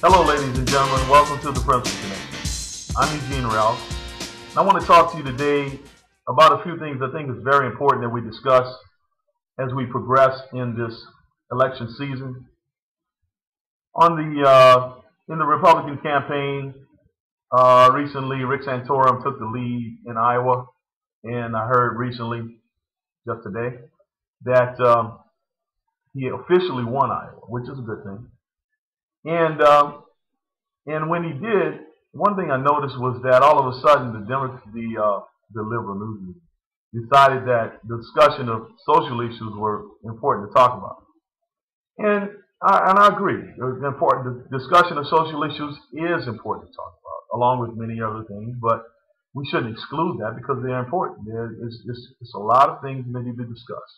Hello, ladies and gentlemen. Welcome to the Principal Connection. I'm Eugene Ralph, and I want to talk to you today about a few things I think is very important that we discuss as we progress in this election season. In the Republican campaign, recently Rick Santorum took the lead in Iowa, and I heard recently, just today, that he officially won Iowa, which is a good thing. And when he did, one thing I noticed was that all of a sudden the liberal movement decided that the discussion of social issues were important to talk about. And I agree. The discussion of social issues is important to talk about, along with many other things, but we shouldn't exclude that because they're important. It's a lot of things that need to be discussed.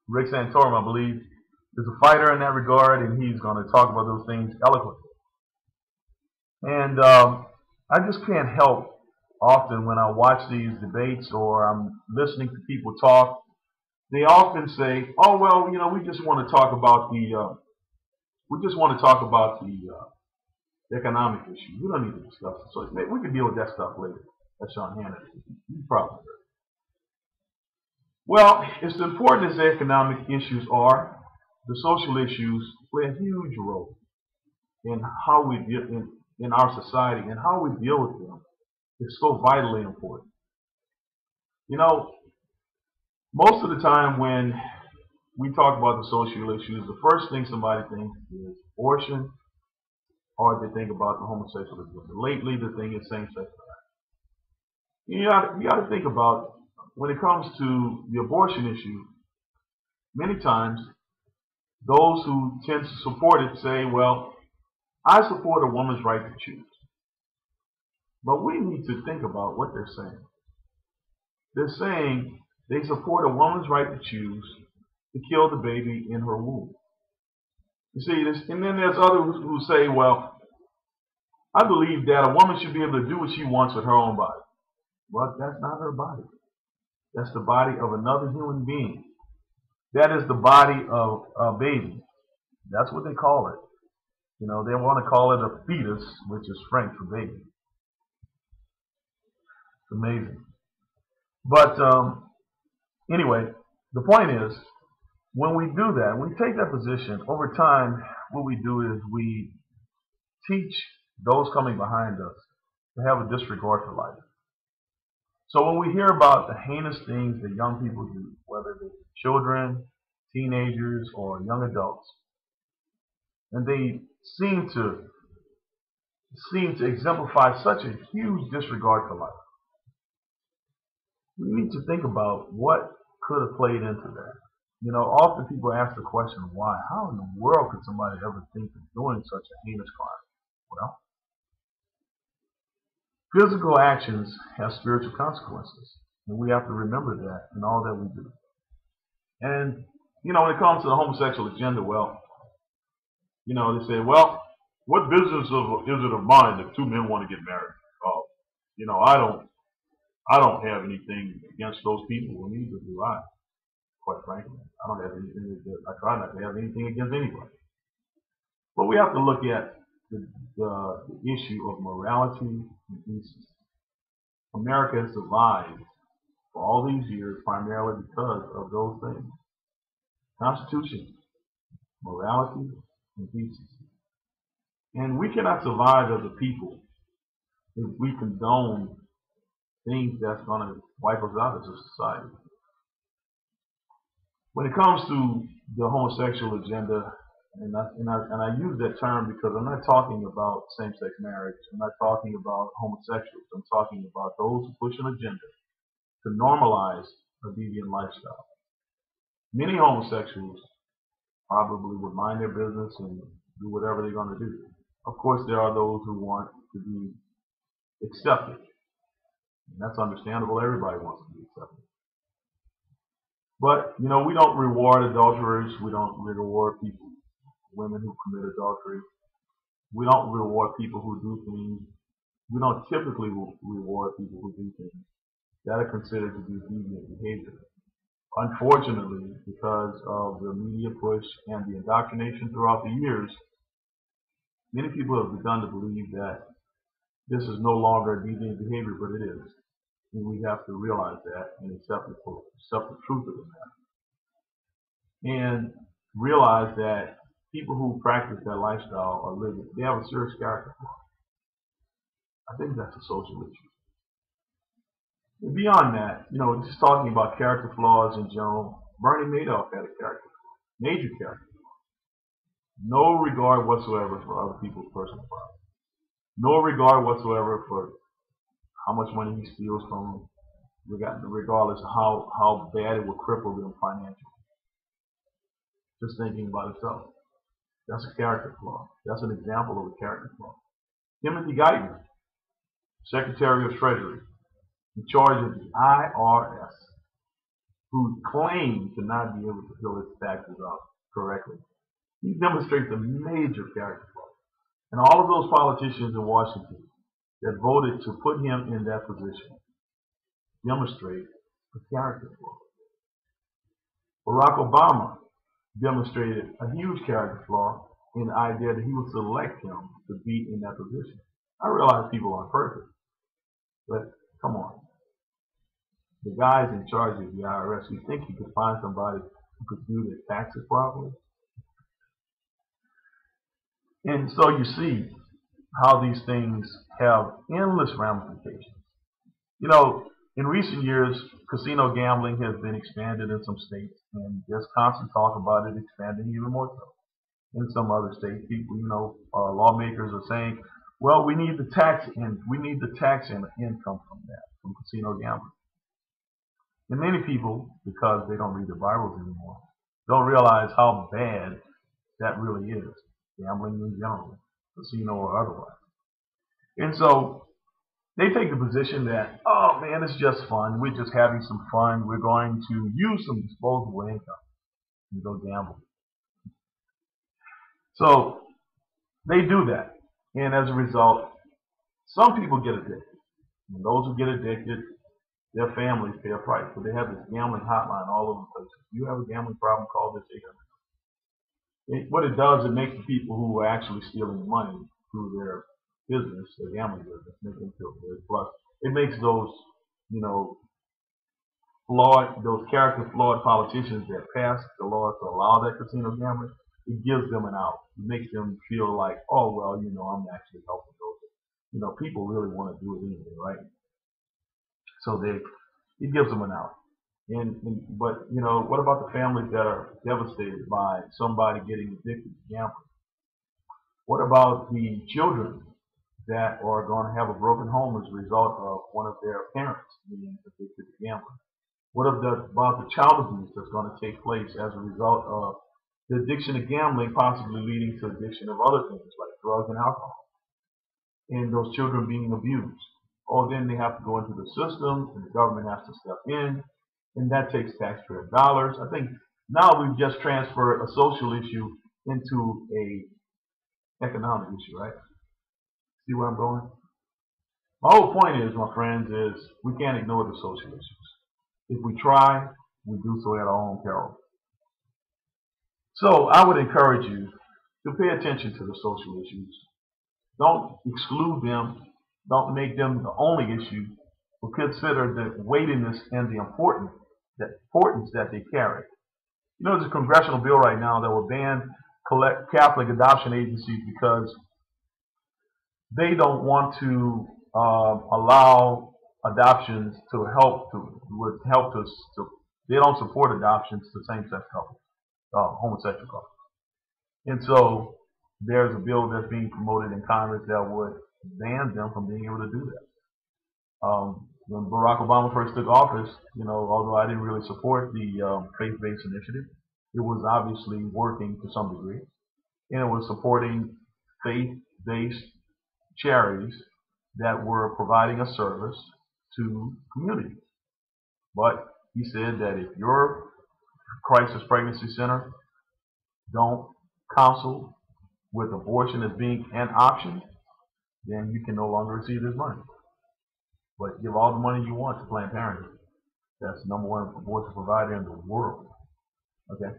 Rick Santorum, I believe, is a fighter in that regard, and he's going to talk about those things eloquently. And I just can't help often when I watch these debates or I'm listening to people talk, they often say, "Oh well, we just want to talk about the economic issues. We don't need to discuss it. So maybe we can deal with that stuff later." That's Sean Hannity. You probably heard. Well, as important as the economic issues are, the social issues play a huge role in how we deal in our society, and how we deal with them is so vitally important. Most of the time when we talk about the social issues, the first thing somebody thinks is abortion, or they think about the homosexual agenda. Lately, the thing is same-sex marriage. You got to think about when it comes to the abortion issue. Many times, those who tend to support it say, "Well, I support a woman's right to choose." But we need to think about what they're saying. They're saying they support a woman's right to choose to kill the baby in her womb. You see this, and then there's others who say, "Well, I believe that a woman should be able to do what she wants with her own body." Well, that's not her body. That's the body of another human being. That is the body of a baby. That's what they call it. They want to call it a fetus, which is French for baby. It's amazing. But anyway, the point is, when we do that, when we take that position, over time, what we do is we teach those coming behind us to have a disregard for life. So when we hear about the heinous things that young people do, whether they're children, teenagers, or young adults, and they seem to exemplify such a huge disregard for life, we need to think about what could have played into that. Often people ask the question, why? How in the world could somebody ever think of doing such a heinous crime? Well, physical actions have spiritual consequences, and we have to remember that in all that we do. And, when it comes to the homosexual agenda, well, they say, "Well, what business is it of mine if two men want to get married? I don't have anything against those people, and neither do I. Quite frankly, I don't have anything. I try not to have anything against anybody." But we have to look at the issue of morality and decency. America has survived for all these years primarily because of those things: Constitution, morality, and decency. And we cannot survive as a people if we condone things that's going to wipe us out as a society. When it comes to the homosexual agenda, and I use that term because I'm not talking about same-sex marriage. I'm not talking about homosexuals. I'm talking about those who push an agenda to normalize a deviant lifestyle. Many homosexuals probably would mind their business and do whatever they're going to do. Of course, there are those who want to be accepted. And that's understandable. Everybody wants to be accepted. But, we don't reward adulterers. We don't reward women who commit adultery. We don't reward people who do things. We don't typically reward people who do things that are considered to be deviant behavior. Unfortunately, because of the media push and the indoctrination throughout the years, Many people have begun to believe that this is no longer a deviant behavior, but it is. And we have to realize that and accept the truth of the matter. And realize that people who practice that lifestyle are living, they have a serious character flaw. I think that's a social issue. And beyond that, just talking about character flaws in general, Bernie Madoff had a character flaw, major character flaw. No regard whatsoever for other people's personal problems. No regard whatsoever for how much money he steals from them, regardless of how bad it will cripple them financially. Just thinking about himself. That's a character flaw. That's an example of a character flaw. Timothy Geithner, Secretary of Treasury, in charge of the IRS, who claimed to not be able to fill his taxes out correctly. He demonstrates a major character flaw. And all of those politicians in Washington that voted to put him in that position demonstrate a character flaw. Barack Obama demonstrated a huge character flaw in the idea that he would select him to be in that position. I realize people aren't perfect, but come on. The guys in charge of the IRS, you think you could find somebody who could do their taxes properly? And so you see how these things have endless ramifications. In recent years, casino gambling has been expanded in some states, and there's constant talk about it expanding even more so. In some other states, people, lawmakers are saying, well, we need the tax income from that, from casino gambling. And many people, because they don't read the Bibles anymore, don't realize how bad that really is. Gambling in general, casino or otherwise. And so they take the position that, oh man, it's just fun. We're just having some fun. We're going to use some disposable income and go gamble. So they do that. And as a result, some people get addicted. And those who get addicted, their families pay a price. So they have this gambling hotline all over the place. If you have a gambling problem, call this 800. What it does, it makes the people who are actually stealing money through their business, their gambling business, make them feel good. Plus, it makes those, those character-flawed politicians that pass the law to allow that casino gambling, it gives them an out. It makes them feel like, oh, well, I'm actually helping those. People really want to do it anyway, right? So it gives them an out. But what about the families that are devastated by somebody getting addicted to gambling? What about the children that are going to have a broken home as a result of one of their parents being addicted to gambling? What about the child abuse that's going to take place as a result of the addiction to gambling possibly leading to addiction of other things like drugs and alcohol, and those children being abused? Or then they have to go into the system and the government has to step in, and that takes taxpayer dollars. I think now we've just transferred a social issue into a economic issue, right? See where I'm going? My whole point is, my friends, is we can't ignore the social issues. If we try, we do so at our own peril. So I would encourage you to pay attention to the social issues. Don't exclude them. Don't make them the only issue, but consider the weightiness and the importance that they carry. There's a congressional bill right now that will ban Catholic adoption agencies because they don't want to allow adoptions to they don't support adoptions to same-sex couples, homosexual couples. And so there's a bill that's being promoted in Congress that would ban them from being able to do that. When Barack Obama first took office, although I didn't really support the faith-based initiative, it was obviously working to some degree, and it was supporting faith-based charities that were providing a service to communities. But he said that if your crisis pregnancy center don't counsel with abortion as being an option, then you can no longer receive this money. But give all the money you want to Planned Parenthood. That's the number one abortion provider in the world. Okay?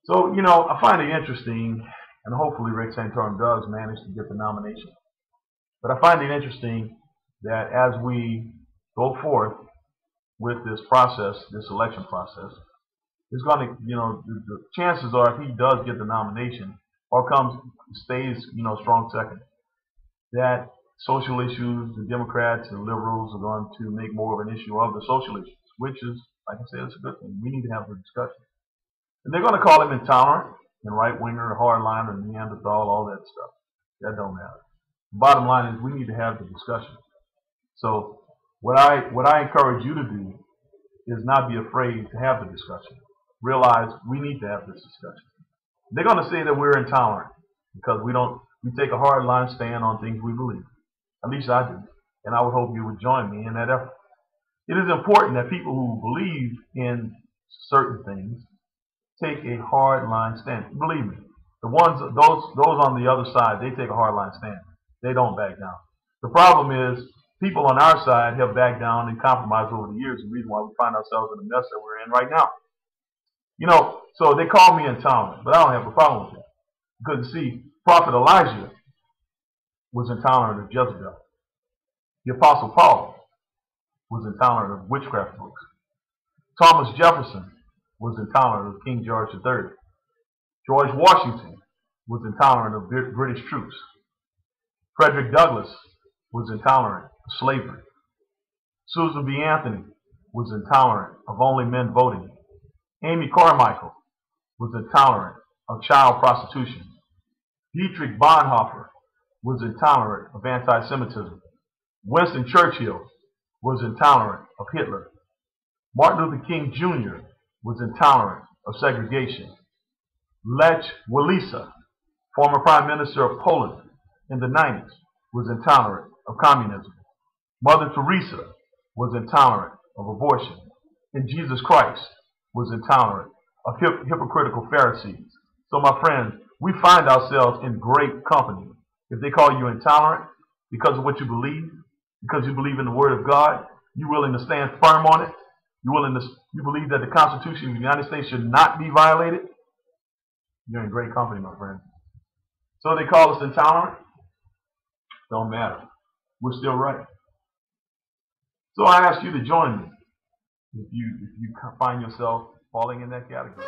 So, I find it interesting and hopefully Rick Santorum does manage to get the nomination. But I find it interesting that as we go forth with this process, this election process, it's going to, the chances are if he does get the nomination or stays, strong second, that social issues, the Democrats and liberals are going to make more of an issue of the social issues, which is, like I said, it's a good thing. We need to have the discussion. And they're going to call him intolerant and right-winger, hardliner, Neanderthal, all that stuff. That don't matter. The bottom line is we need to have the discussion. So what I encourage you to do is not be afraid to have the discussion. Realize we need to have this discussion. They're going to say that we're intolerant because we take a hard line stand on things we believe. At least I do. And I would hope you would join me in that effort. It is important that people who believe in certain things take a hard line stand. Believe me, those on the other side, they take a hard line stand. They don't back down. The problem is people on our side have backed down and compromised over the years. The reason why we find ourselves in the mess that we're in right now. So they call me intolerant, but I don't have a problem with that. Because you see, Prophet Elijah was intolerant of Jezebel. The Apostle Paul was intolerant of witchcraft books. Thomas Jefferson was intolerant of King George III. George Washington was intolerant of British troops. Frederick Douglass was intolerant of slavery. Susan B. Anthony was intolerant of only men voting. Amy Carmichael was intolerant of child prostitution. Dietrich Bonhoeffer was intolerant of anti-Semitism. Winston Churchill was intolerant of Hitler. Martin Luther King Jr. was intolerant of segregation. Lech Walesa, former Prime Minister of Poland in the 90s, was intolerant of communism. Mother Teresa was intolerant of abortion. And Jesus Christ was intolerant of hypocritical Pharisees. So my friends, we find ourselves in great company. If they call you intolerant because of what you believe, because you believe in the Word of God, you're willing to stand firm on it, you believe that the Constitution of the United States should not be violated, you're in great company, my friend. So they call us intolerant? Don't matter. We're still right. So I ask you to join me if you find yourself falling in that category.